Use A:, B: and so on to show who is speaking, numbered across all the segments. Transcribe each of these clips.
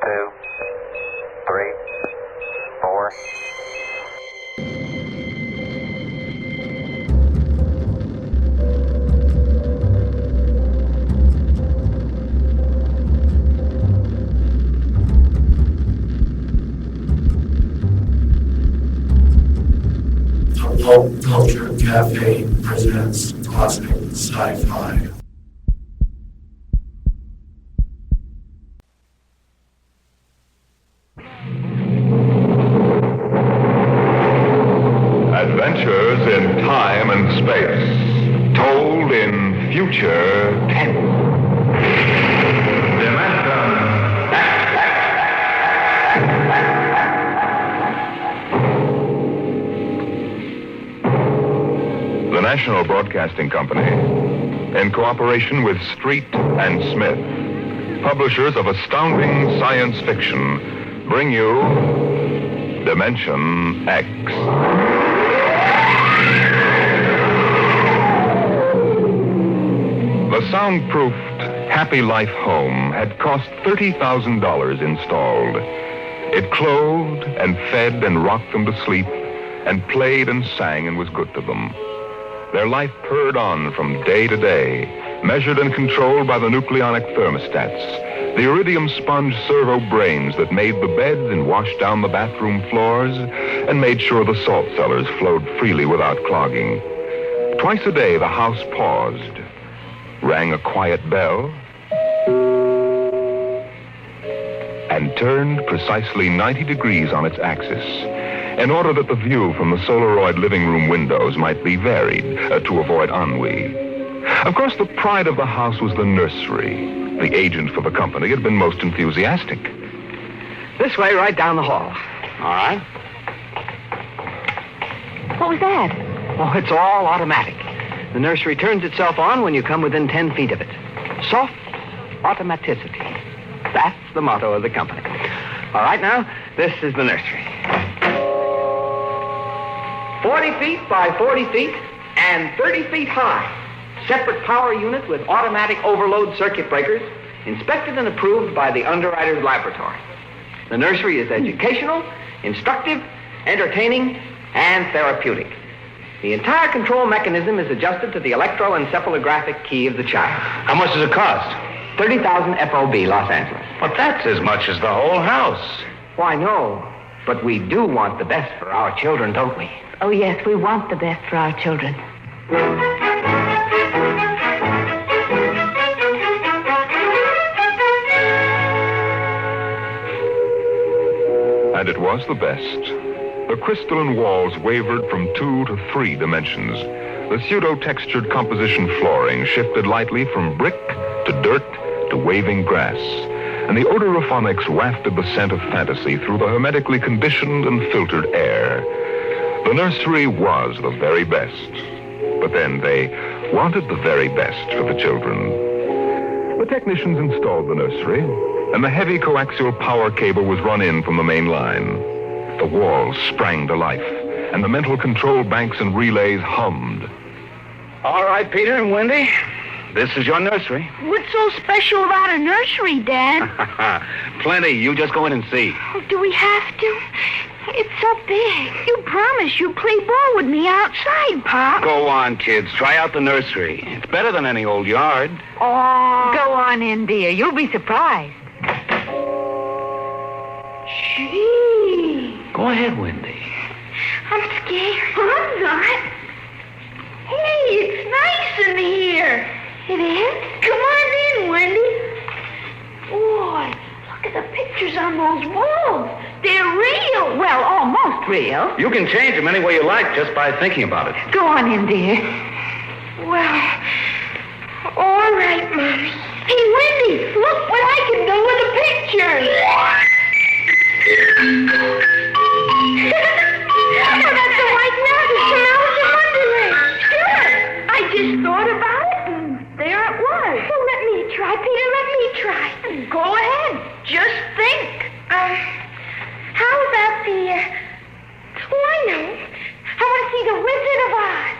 A: 2, 3, 4.
B: Veldt Culture Cafe presents classic sci-fi.
C: Adventures in time and space, told in future tense. The National Broadcasting Company, in cooperation with Street and Smith, publishers of astounding science fiction, bring you Dimension X. The soundproofed Happy Life home had cost $30,000 installed. It clothed and fed and rocked them to sleep and played and sang and was good to them. Their life purred on from day to day, measured and controlled by the nucleonic thermostats, the iridium sponge servo brains that made the beds and washed down the bathroom floors and made sure the salt cellars flowed freely without clogging. Twice a day, the house paused, rang a quiet bell, and turned precisely 90 degrees on its axis, in order that the view from the Solaroid living room windows might be varied to avoid ennui. Of course, the pride of the house was the nursery. The agent for the company had been most enthusiastic.
D: This way, right down the hall. All right.
E: What was that?
D: Oh, it's all automatic. The nursery turns itself on when you come within 10 feet of it. Soft automaticity. That's the motto of the company. All right, now, this is the nursery. 40 feet by 40 feet and 30 feet high. Separate power unit with automatic overload circuit breakers, inspected and approved by the underwriter's laboratory. The nursery is educational, instructive, entertaining, and therapeutic. The entire control mechanism is adjusted to the electroencephalographic key of the child.
F: How much does it cost?
D: 30,000 FOB, Los Angeles.
F: But that's as much as the whole house.
D: Why, no. But we do want the best for our children, don't we?
E: Oh, yes, we want the best for our children.
C: And it was the best. The crystalline walls wavered from 2 to 3 dimensions. The pseudo-textured composition flooring shifted lightly from brick to dirt to waving grass. And the odorophonics wafted the scent of fantasy through the hermetically conditioned and filtered air. The nursery was the very best. But then they wanted the very best for the children. The technicians installed the nursery, and the heavy coaxial power cable was run in from the main line. The walls sprang to life, and the mental control banks and relays hummed.
F: All right, Peter and Wendy, this is your nursery.
E: What's so special about a nursery, Dad?
F: Plenty. You just go in and see.
E: Oh, do we have to? It's so big. You promised you'd play ball with me outside, Pop.
F: Go on, kids. Try out the nursery. It's better than any old yard.
E: Oh. Go on in, dear. You'll be surprised. Gee.
F: Go ahead, Wendy.
E: I'm scared. I'm not. Hey, it's nice in here. It is? Come on in, Wendy. Boy, look at the pictures on those walls. They're real. Well, almost real.
F: You can change them any way you like just by thinking about it.
E: Go on in, dear. Well, all right, Mommy. Hey, Wendy, look what I can do with the pictures. Oh, that's a white mouse. It smells of Wonderland. Sure. I just thought about it, and there it was. Well, let me try, Peter. Let me try. Go ahead. Just think. How about the... Oh, I know. I want to see the Wizard of Oz.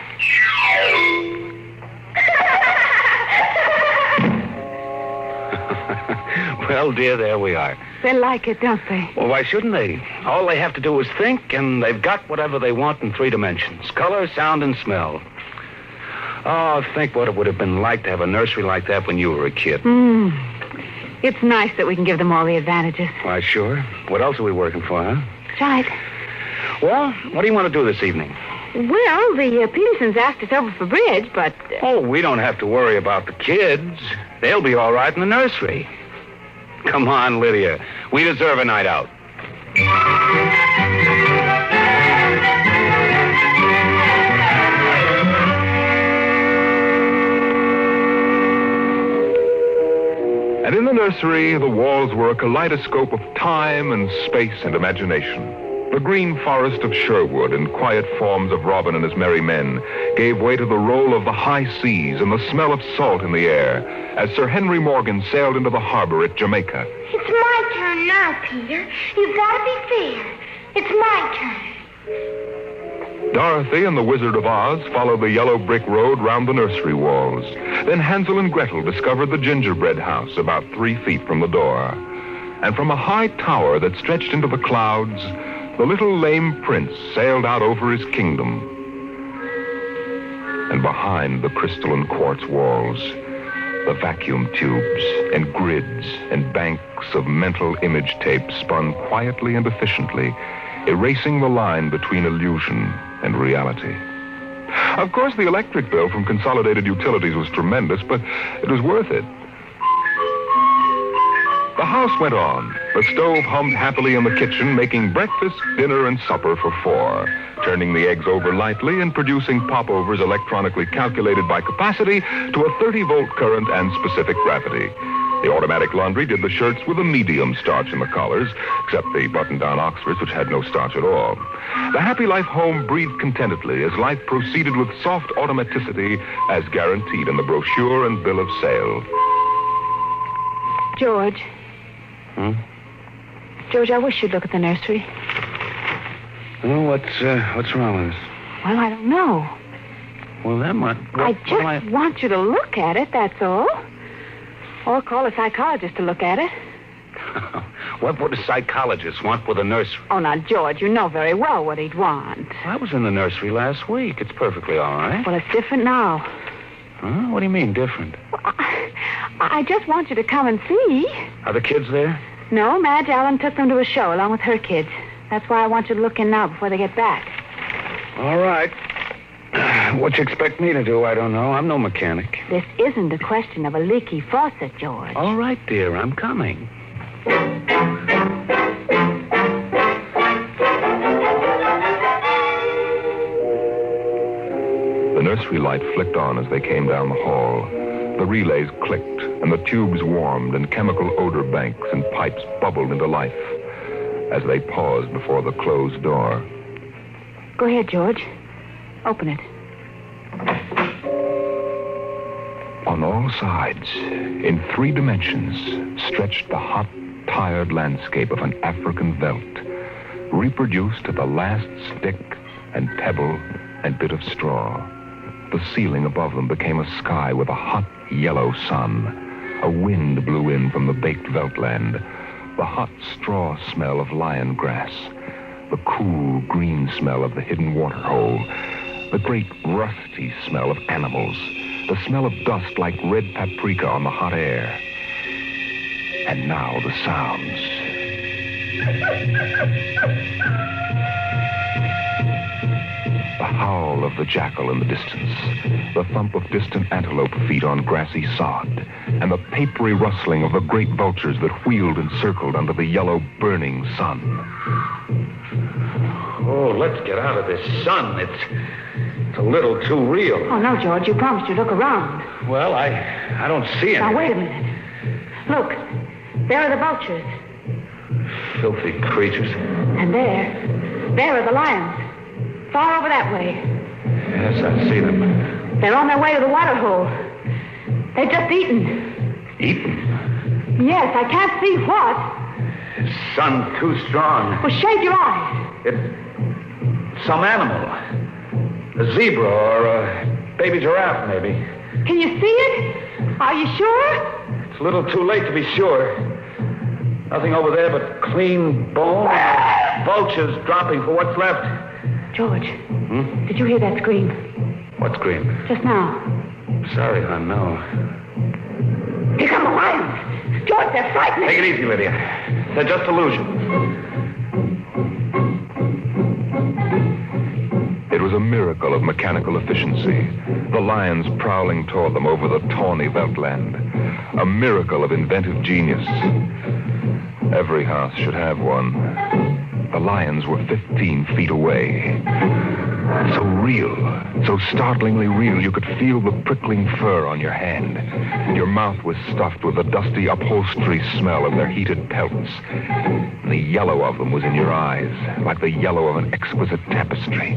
F: Well, dear, there we are.
G: They like it, don't they?
F: Well, why shouldn't they? All they have to do is think, and they've got whatever they want in 3 dimensions. Color, sound, and smell. Oh, think what it would have been like to have a nursery like that when you were a kid.
G: It's nice that we can give them all the advantages.
F: Why, sure. What else are we working for, huh?
G: That's right.
F: Well, what do you want to do this evening?
G: Well, the Petersons asked us over for bridge, but...
F: Oh, we don't have to worry about the kids. They'll be all right in the nursery. Come on, Lydia. We deserve a night out.
C: And in the nursery, the walls were a kaleidoscope of time and space and imagination. The green forest of Sherwood and quiet forms of Robin and his merry men gave way to the roll of the high seas and the smell of salt in the air as Sir Henry Morgan sailed into the harbor at Jamaica.
E: It's my turn now, Peter. You've got to be fair. It's my turn.
C: Dorothy and the Wizard of Oz followed the yellow brick road round the nursery walls. Then Hansel and Gretel discovered the gingerbread house about 3 feet from the door. And from a high tower that stretched into the clouds, the little lame prince sailed out over his kingdom. And behind the crystal and quartz walls, the vacuum tubes and grids and banks of mental image tape spun quietly and efficiently, erasing the line between illusion and reality. Of course, the electric bill from Consolidated Utilities was tremendous, but it was worth it. The house went on. The stove hummed happily in the kitchen, making breakfast, dinner, and supper for 4, turning the eggs over lightly and producing popovers electronically calculated by capacity to a 30-volt current and specific gravity. The automatic laundry did the shirts with a medium starch in the collars, except the button-down Oxfords, which had no starch at all. The Happy Life home breathed contentedly as life proceeded with soft automaticity as guaranteed in the brochure and bill of sale.
G: George. George, I wish you'd look at the nursery.
F: Well, what's wrong with it?
G: Well, I don't know.
F: Well, that might...
G: I just want you to look at it, that's all. Or call a psychologist to look at it.
F: What would a psychologist want with a nursery?
G: Oh, now, George, you know very well what he'd want.
F: I was in the nursery last week. It's perfectly all right.
G: Well, it's different now.
F: Huh? What do you mean, different?
G: Well, I just want you to come and see.
F: Are the kids there?
G: No, Madge Allen took them to a show along with her kids. That's why I want you to look in now before they get back.
F: All right. What you expect me to do, I don't know. I'm no mechanic.
G: This isn't a question of a leaky faucet, George.
F: All right, dear, I'm coming.
C: The nursery light flicked on as they came down the hall. The relays clicked, and the tubes warmed, and chemical odor banks and pipes bubbled into life as they paused before the closed door.
G: Go ahead, George. Open it.
C: On all sides, in 3 dimensions, stretched the hot, tired landscape of an African veldt, reproduced to the last stick and pebble and bit of straw. The ceiling above them became a sky with a hot, yellow sun. A wind blew in from the baked veldtland, the hot straw smell of lion grass, the cool green smell of the hidden waterhole, the great rusty smell of animals, the smell of dust like red paprika on the hot air. And now the sounds. The howl of the jackal in the distance, the thump of distant antelope feet on grassy sod, and the papery rustling of the great vultures that wheeled and circled under the yellow burning sun.
F: Oh, let's get out of this sun. It's a little too real.
G: Oh, no, George. You promised you'd look around.
F: Well, I don't see anything.
G: Now, wait a minute. Look. There are the vultures.
F: Filthy creatures.
G: And there are the lions. Far over that way.
F: Yes, I see them.
G: They're on their way to the water hole. They've just eaten.
F: Eaten?
G: Yes, I can't see what.
F: The sun's too strong.
G: Well, shade your eyes.
F: It's some animal. A zebra or a baby giraffe, maybe.
G: Can you see it? Are you sure?
F: It's a little too late to be sure. Nothing over there but clean bone. Vultures dropping for what's left.
G: George, did you hear that scream?
F: What scream?
G: Just now.
F: Sorry, hon, no.
G: Here come the lions. George, they're frightening.
F: Take it easy, Lydia. They're just illusions.
C: It was a miracle of mechanical efficiency. The lions prowling toward them over the tawny Veldt land. A miracle of inventive genius. Every house should have one. The lions were 15 feet away. So real, so startlingly real, you could feel the prickling fur on your hand. Your mouth was stuffed with the dusty upholstery smell of their heated pelts. And the yellow of them was in your eyes, like the yellow of an exquisite tapestry.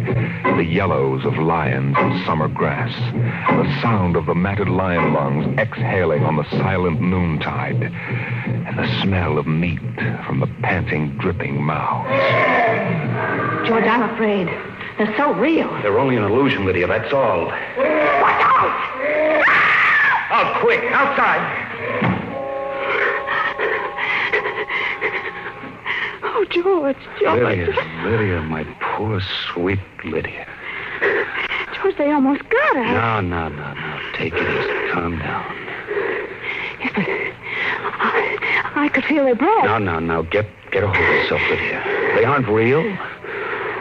C: The yellows of lions and summer grass. The sound of the matted lion lungs exhaling on the silent noontide. And the smell of meat from the panting, dripping mouths.
G: George, I'm afraid. They're so real.
F: They're only an illusion, Lydia, that's all.
G: Watch out!
F: Oh, quick, outside.
G: Oh, George.
F: Lydia, my poor, sweet Lydia.
G: George, they almost got her.
F: No. Take it easy. Calm down.
G: Yes, but I could feel their breath.
F: No. Get a hold of yourself, Lydia. They aren't real.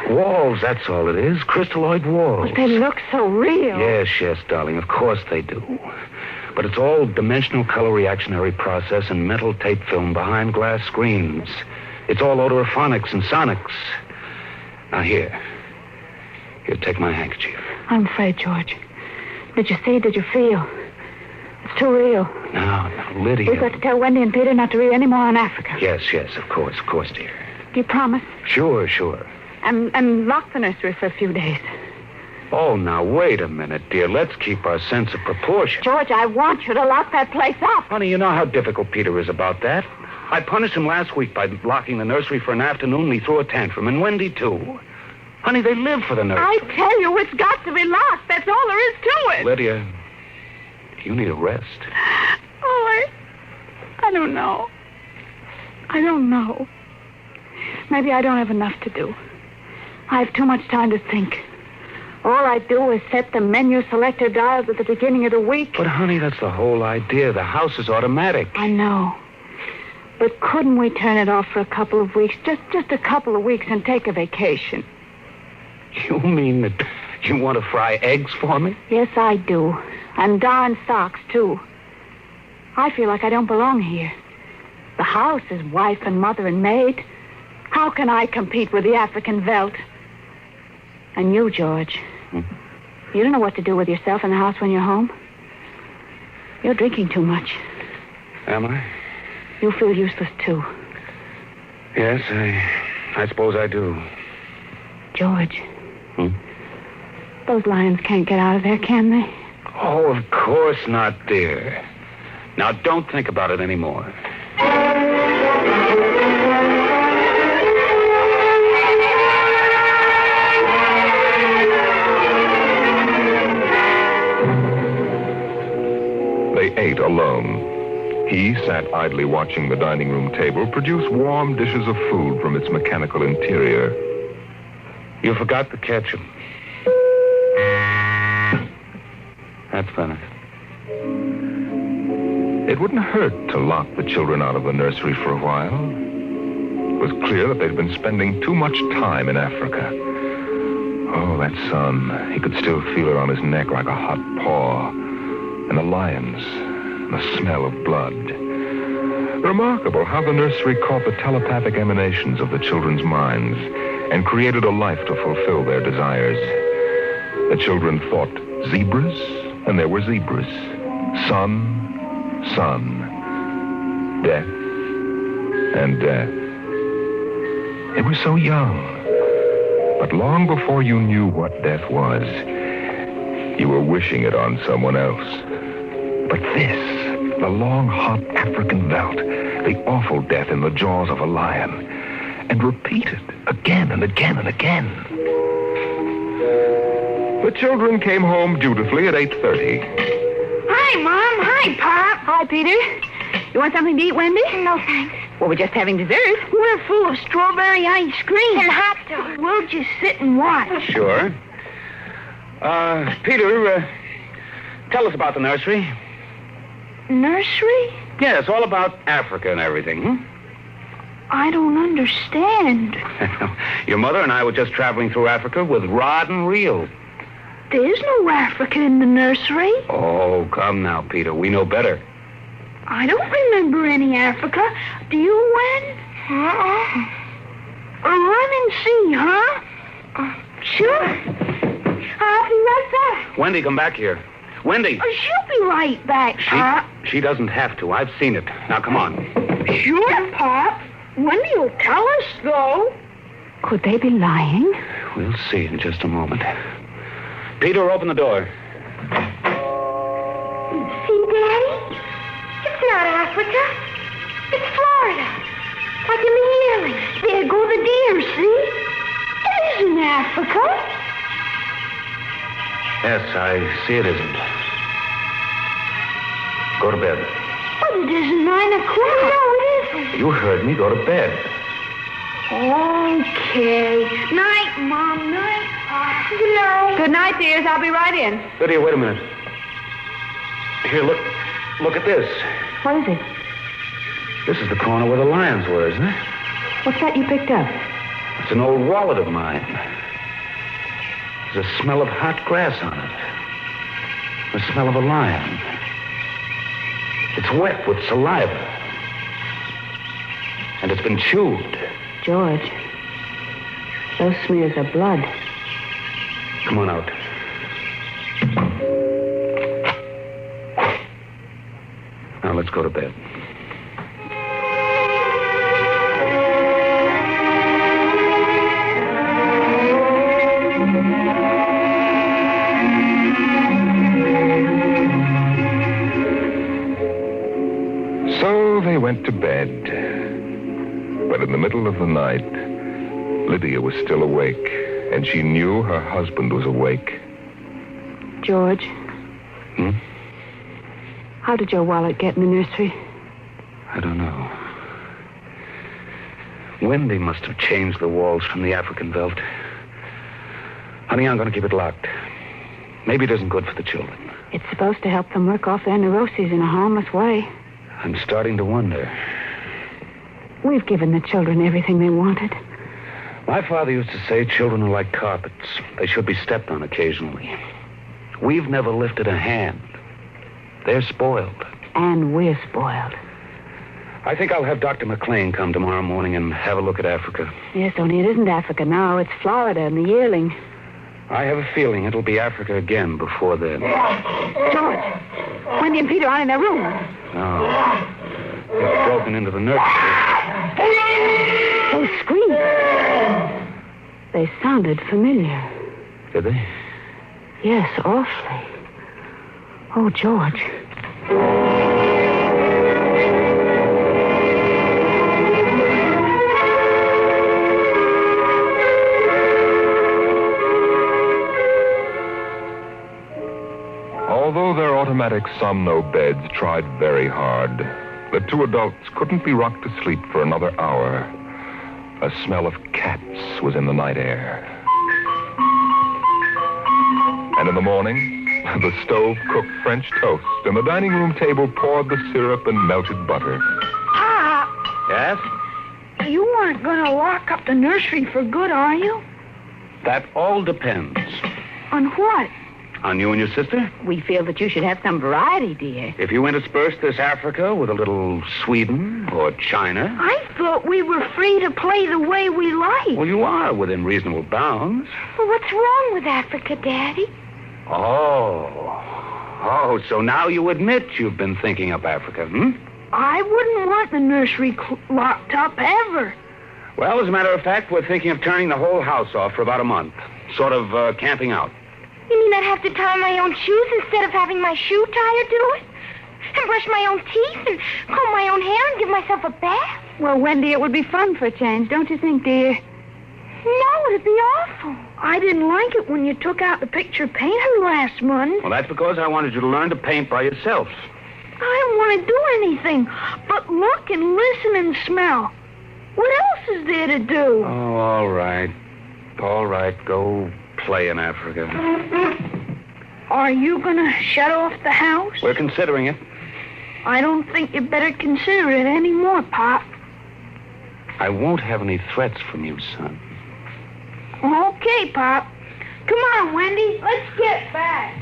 F: Walls, that's all it is. Crystalloid walls.
G: But they look so real.
F: Yes, darling. Of course they do. But it's all dimensional color reactionary process and mental tape film behind glass screens. It's all odorophonics and sonics. Now, here, take my handkerchief.
G: I'm afraid, George. Did you see? Did you feel? It's too real.
F: No, Lydia.
G: We've got to tell Wendy and Peter not to read any more on Africa.
F: Yes, of course, dear.
G: Do you promise?
F: Sure.
G: And lock the nursery for a few days.
F: Oh, now, wait a minute, dear. Let's keep our sense of proportion.
G: George, I want you to lock that place up.
F: Honey, you know how difficult Peter is about that. I punished him last week by locking the nursery for an afternoon, and he threw a tantrum, and Wendy, too. Honey, they live for the nursery.
G: I tell you, it's got to be locked. That's all there is to it.
F: Lydia, you need a rest.
G: Oh, I don't know. Maybe I don't have enough to do. I have too much time to think. All I do is set the menu selector dials at the beginning of the week.
F: But, honey, that's the whole idea. The house is automatic.
G: I know. But couldn't we turn it off for a couple of weeks? Just a couple of weeks and take a vacation.
F: You mean that you want to fry eggs for me?
G: Yes, I do. And darn socks, too. I feel like I don't belong here. The house is wife and mother and maid. How can I compete with the African Veldt? And you, George. You don't know what to do with yourself in the house when you're home. You're drinking too much.
F: Am I?
G: You feel useless, too.
F: Yes, I suppose I do.
G: George. Those lions can't get out of there, can they?
F: Oh, of course not, dear. Now, don't think about it anymore.
C: They ate alone. He sat idly watching the dining room table produce warm dishes of food from its mechanical interior.
F: You forgot the ketchup. That's better.
C: It wouldn't hurt to lock the children out of the nursery for a while. It was clear that they'd been spending too much time in Africa. Oh, that sun. He could still feel it on his neck like a hot paw. And the lions, and the smell of blood. Remarkable how the nursery caught the telepathic emanations of the children's minds and created a life to fulfill their desires. The children thought zebras, and there were zebras. Sun, death, and death. They were so young. But long before you knew what death was, you were wishing it on someone else. But this, the long, hot African Veldt, the awful death in the jaws of a lion, and repeated again and again and again. The children came home dutifully at 8:30.
G: Hi, Mom. Hi, Pop. Hi, Peter. You want something to eat, Wendy?
E: No, thanks.
G: Well, we're just having dessert.
E: We're full of strawberry ice cream.
G: And hot dogs.
E: We'll just sit and watch.
F: Sure. Peter, tell us about the nursery.
E: Nursery?
F: Yes, all about Africa and everything. Hmm?
E: I don't understand.
F: Your mother and I were just traveling through Africa with rod and reel.
E: There's no Africa in the nursery.
F: Oh, come now, Peter. We know better.
E: I don't remember any Africa. Do you, Wen? Run and see, huh? Sure. I'll be right back.
F: Wendy, come back here. Wendy.
E: She'll be right back,
F: She doesn't have to. I've seen it. Now, come on.
E: Sure, Pop. Wendy will tell us, though.
G: Could they be lying?
F: We'll see in just a moment. Peter, open the door.
E: See, Daddy? It's not Africa. It's Florida. Like in the yearling. There go the deer, see? It isn't Africa.
F: Yes, I see it isn't. Go to bed.
E: But it isn't 9 o'clock. No, it isn't.
F: You heard me. Go to bed.
E: Okay. Night, Mom. Night, Pop. Good night.
G: Good night, dears. I'll be right in.
F: Lydia, wait a minute. Here, look at this.
G: What is it?
F: This is the corner where the lions were, isn't it?
G: What's that you picked up?
F: It's an old wallet of mine. There's a smell of hot grass on it. The smell of a lion. It's wet with saliva. And it's been chewed.
G: George, those smears of blood.
F: Come on out. Now let's go to bed.
C: So they went to bed. But in the middle of the night, Lydia was still awake, and she knew her husband was awake.
G: George.
F: Hmm?
G: How did your wallet get in the nursery?
F: I don't know. Wendy must have changed the walls from the African Veldt. Honey, I'm going to keep it locked. Maybe it isn't good for the children.
G: It's supposed to help them work off their neuroses in a harmless way.
F: I'm starting to wonder.
G: We've given the children everything they wanted.
F: My father used to say children are like carpets. They should be stepped on occasionally. We've never lifted a hand. They're spoiled.
G: And we're spoiled.
F: I think I'll have Dr. McLean come tomorrow morning and have a look at Africa.
G: Yes, only it isn't Africa now. It's Florida and the yearling.
F: I have a feeling it'll be Africa again before then.
G: George, Wendy and Peter aren't in their room.
F: No. They've broken into the nursery.
G: Those screams. They sounded familiar.
F: Did they?
G: Yes, awfully. Oh, George.
C: Although their automatic somno beds tried very hard, the two adults couldn't be rocked to sleep for another hour. A smell of cats was in the night air. And in the morning, the stove cooked French toast, and the dining room table poured the syrup and melted butter.
E: Pop,
F: Yes?
E: you aren't going to lock up the nursery for good, are you?
F: That all depends.
E: On what?
F: On you and your sister?
G: We feel that you should have some variety, dear.
F: If you intersperse this Africa with a little Sweden or China...
E: I thought we were free to play the way we like.
F: Well, you are within reasonable bounds.
E: Well, what's wrong with Africa, Daddy?
F: Oh, so now you admit you've been thinking up Africa, hmm?
E: I wouldn't want the nursery locked up ever.
F: Well, as a matter of fact, we're thinking of turning the whole house off for about a month. Sort of camping out.
E: You mean I'd have to tie my own shoes instead of having my shoe tire do it? And brush my own teeth and comb my own hair and give myself a bath?
G: Well, Wendy, it would be fun for a change, don't you think, dear?
E: No, it'd be awful. I didn't like it when you took out the picture painter last month.
F: Well, that's because I wanted you to learn to paint by yourself.
E: I don't want to do anything but look and listen and smell. What else is there to do?
F: Oh, all right. All right, go play in Africa.
E: Are you going to shut off the house?
F: We're considering it.
E: I don't think you better consider it anymore, Pop.
F: I won't have any threats from you, son.
E: Okay, Pop. Come on, Wendy. Let's get back.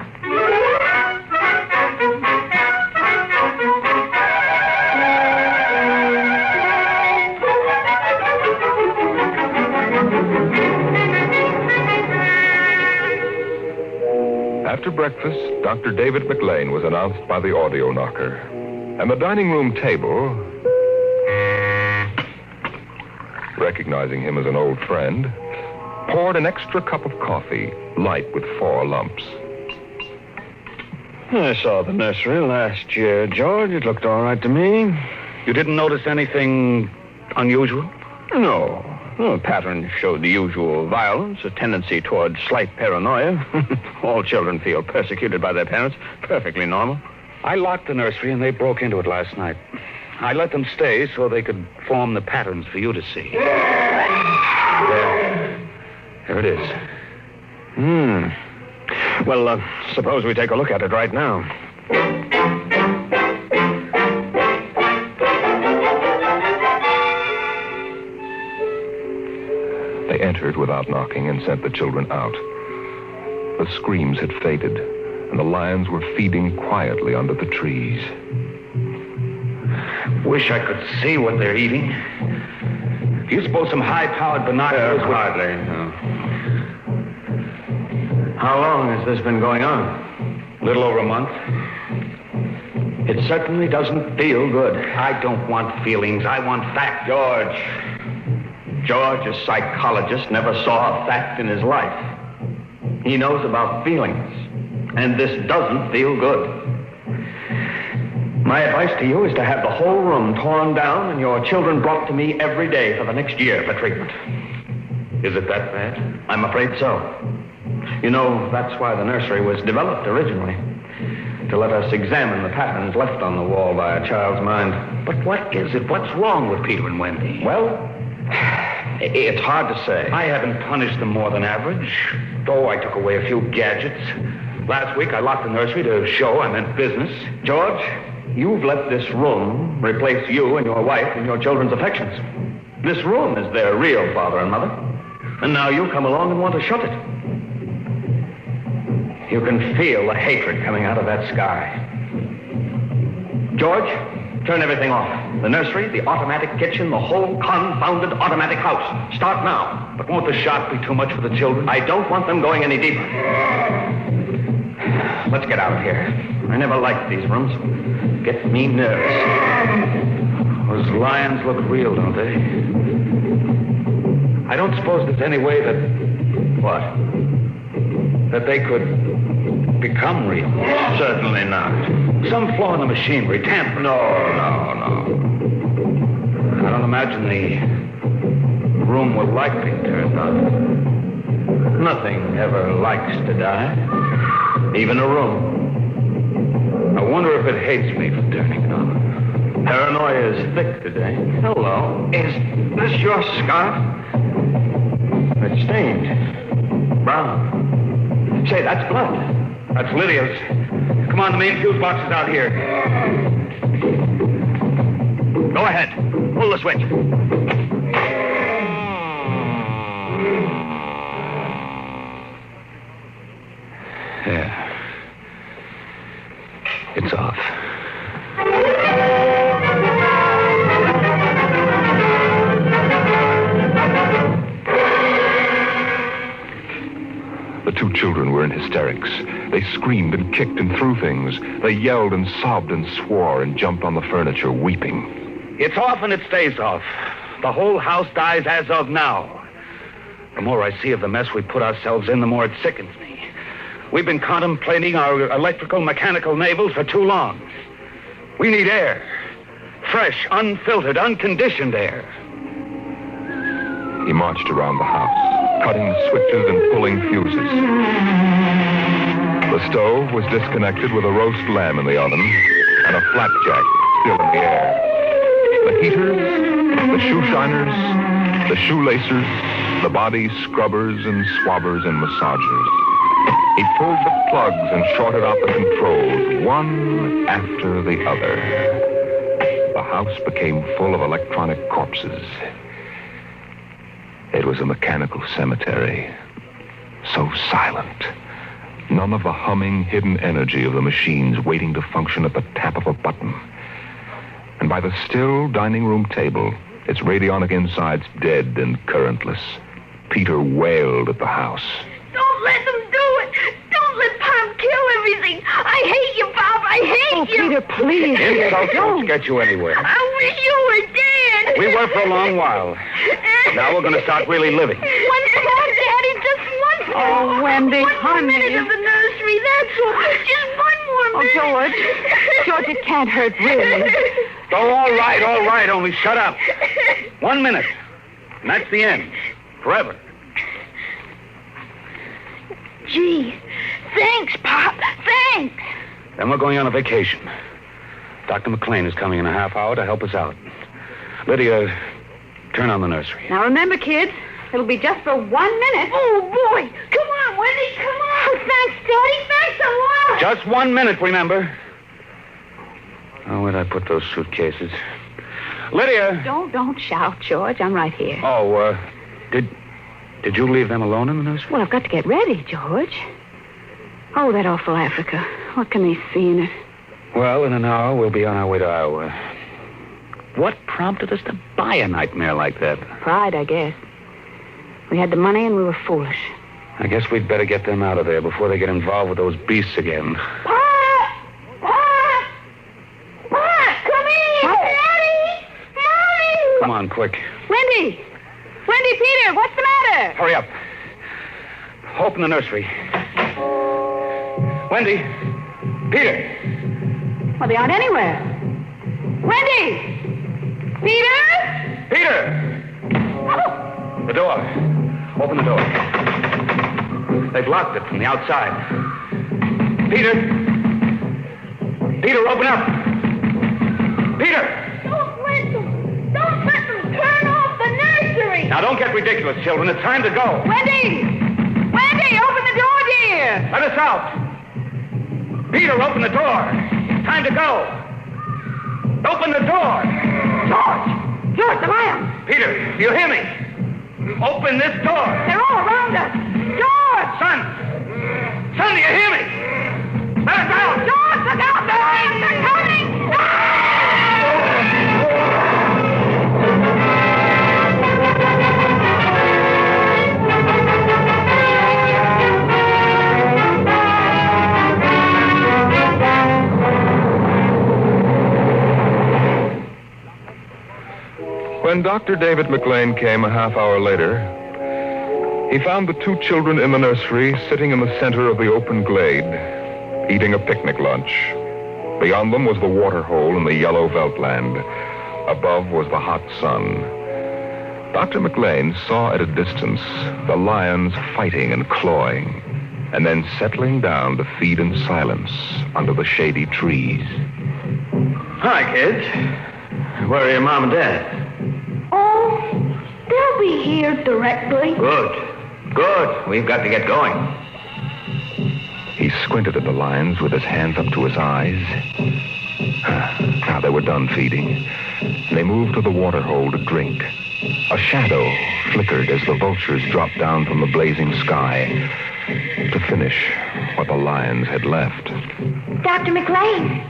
C: After breakfast, Dr. David McLean was announced by the audio knocker. And the dining room table, recognizing him as an old friend, poured an extra cup of coffee, light with 4 lumps.
H: I saw the nursery last year, George. It looked all right to me.
F: You didn't notice anything unusual?
H: No. The pattern showed the usual violence, a tendency toward slight paranoia. All children feel persecuted by their parents. Perfectly normal.
F: I locked the nursery and they broke into it last night. I let them stay so they could form the patterns for you to see. There it is.
H: Well, suppose we take a look at it right now.
C: They entered without knocking and sent the children out. The screams had faded, and the lions were feeding quietly under the trees.
F: Wish I could see what they're eating. Do you suppose some high-powered binoculars would...
H: Hardly, no. How long has this been going on?
F: A little over a month.
H: It certainly doesn't feel good.
F: I don't want feelings. I want facts.
H: George, a psychologist, never saw a fact in his life. He knows about feelings, and this doesn't feel good. My advice to you is to have the whole room torn down and your children brought to me every day for the next year for treatment.
F: Is it that bad?
H: I'm afraid so. You know, that's why the nursery was developed originally, to let us examine the patterns left on the wall by a child's mind.
F: But what is it? What's wrong with Peter and Wendy?
H: Well, it's hard to say.
F: I haven't punished them more than average. Though I took away a few gadgets. Last week, I locked the nursery to show I meant business.
H: George, you've let this room replace you and your wife and your children's affections. This room is their real father and mother. And now you come along and want to shut it. You can feel the hatred coming out of that sky. George, turn everything off. The nursery, the automatic kitchen, the whole confounded automatic house. Start now.
F: But won't the shock be too much for the children?
H: I don't want them going any deeper. Let's get out of here. I never liked these rooms. Get me nervous.
F: Those lions look real, don't they? I don't suppose there's any way that...
H: What?
F: That they could become real.
H: Certainly not.
F: Some flaw in the machinery, tamper.
H: No.
F: I don't imagine the room will like being turned on.
H: Nothing ever likes to die. Even a room.
F: I wonder if it hates me for turning it on.
H: Paranoia is thick today. Hello. Is this your scarf? It's stained. Brown. Say, that's blood.
F: That's Lydia's. Come on, the main fuse box is out here.
H: Go ahead. Pull the switch.
F: Yeah. It's off.
C: The 2 children were in hysterics. They screamed and kicked and threw things. They yelled and sobbed and swore and jumped on the furniture, weeping.
F: It's off and it stays off. The whole house dies as of now. The more I see of the mess we put ourselves in, the more it sickens me. We've been contemplating our electrical, mechanical navels for too long. We need air. Fresh, unfiltered, unconditioned air.
C: He marched around the house, cutting switches and pulling fuses. The stove was disconnected with a roast lamb in the oven, and a flapjack still in the air. The heaters, the shoe shiners, the shoelacers, the body scrubbers and swabbers and massagers. He pulled the plugs and shorted out the controls, one after the other. The house became full of electronic corpses. It was a mechanical cemetery, so silent. None of the humming, hidden energy of the machines waiting to function at the tap of a button. And by the still dining room table, its radionic insides dead and currentless, Peter wailed at the house.
E: Don't let them do it. Don't let Pop kill everything. I hate you, Bob. I hate you.
G: Peter, please.
F: Insults won't get you anywhere.
E: I wish you were dead.
F: We were for a long while. Now we're going to start really living.
E: One more, Daddy. Just one more.
G: Oh, Wendy,
E: one
G: honey.
E: more minute of the nursery. That's all. Just one more minute.
G: George, it can't hurt, really.
F: Oh, all right. Only shut up. 1 minute. And that's the end. Forever.
E: Gee, thanks, Pop. Thanks.
F: Then we're going on a vacation. Dr. McLean is coming in a half hour to help us out. Lydia, turn on the nursery.
G: Now, remember, kids, it'll be just for 1 minute.
E: Oh, boy. Come on, Wendy. Come on. Oh, thanks, Daddy. Thanks a lot.
F: Just 1 minute, remember. Oh, where'd I put those suitcases? Lydia!
G: Don't shout, George. I'm right here.
F: Oh, did you leave them alone in the nursery?
G: Well, I've got to get ready, George. Oh, that awful Africa. What can they see in it?
F: Well, in an hour, we'll be on our way to Iowa. What prompted us to buy a nightmare like that?
G: Pride, I guess. We had the money and we were foolish.
F: I guess we'd better get them out of there before they get involved with those beasts again.
E: Pop! Pop! Pop, come here! Daddy! Mommy!
F: Come on, quick.
G: Wendy! Wendy, Peter, what's the matter?
F: Hurry up. Open the nursery. Wendy! Peter!
G: Well, they aren't anywhere. Wendy! Peter!
F: Peter!
G: Oh.
F: The door. Open the door. They've locked it from the outside. Peter! Peter, open up! Peter!
E: Don't let them turn off the nursery!
F: Now, don't get ridiculous, children. It's time to go.
G: Wendy! Wendy, open the door, dear!
F: Let us out. Peter, open the door. It's time to go. Open the door.
G: George, the lions!
F: Peter, do you hear me? Open this door.
G: They're all around us! George!
F: Son, do you hear me? Let us out.
G: George, look out! The lions are coming!
C: When Dr. David McLean came a half hour later, he found the two children in the nursery sitting in the center of the open glade, eating a picnic lunch. Beyond them was the water hole in the yellow Veldt land. Above was the hot sun. Dr. McLean saw at a distance the lions fighting and clawing, and then settling down to feed in silence under the shady trees.
H: Hi, kids. Where are your mom and dad?
E: Oh, they'll be here directly.
H: Good. We've got to get going.
C: He squinted at the lions with his hands up to his eyes. Now they were done feeding. They moved to the water hole to drink. A shadow flickered as the vultures dropped down from the blazing sky to finish what the lions had left.
E: Dr. McLean.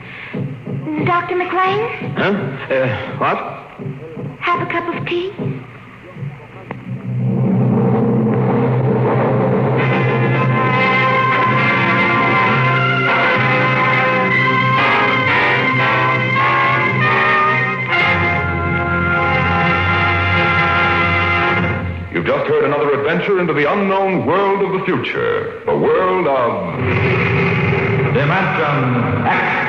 E: Dr. McLean?
H: Huh? What?
E: Have a cup of tea?
C: You've just heard another adventure into the unknown world of the future. The world of Dimension X.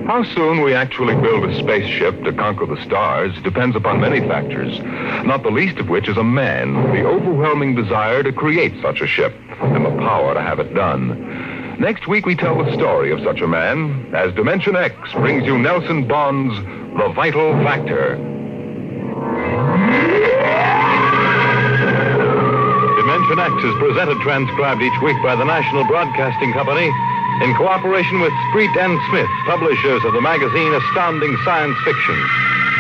C: How soon we actually build a spaceship to conquer the stars depends upon many factors, not the least of which is a man, the overwhelming desire to create such a ship, and the power to have it done. Next week, we tell the story of such a man as Dimension X brings you Nelson Bond's The Vital Factor. Dimension X is presented transcribed each week by the National Broadcasting Company in cooperation with Street and Smith, publishers of the magazine Astounding Science Fiction.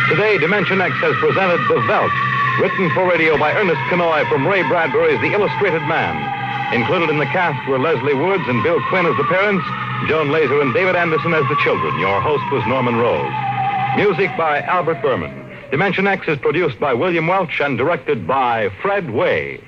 C: Today, Dimension X has presented The Veldt, written for radio by Ernest Kenoy from Ray Bradbury's The Illustrated Man. Included in the cast were Leslie Woods and Bill Quinn as the parents, Joan Laser and David Anderson as the children. Your host was Norman Rose. Music by Albert Berman. Dimension X is produced by William Welch and directed by Fred Way.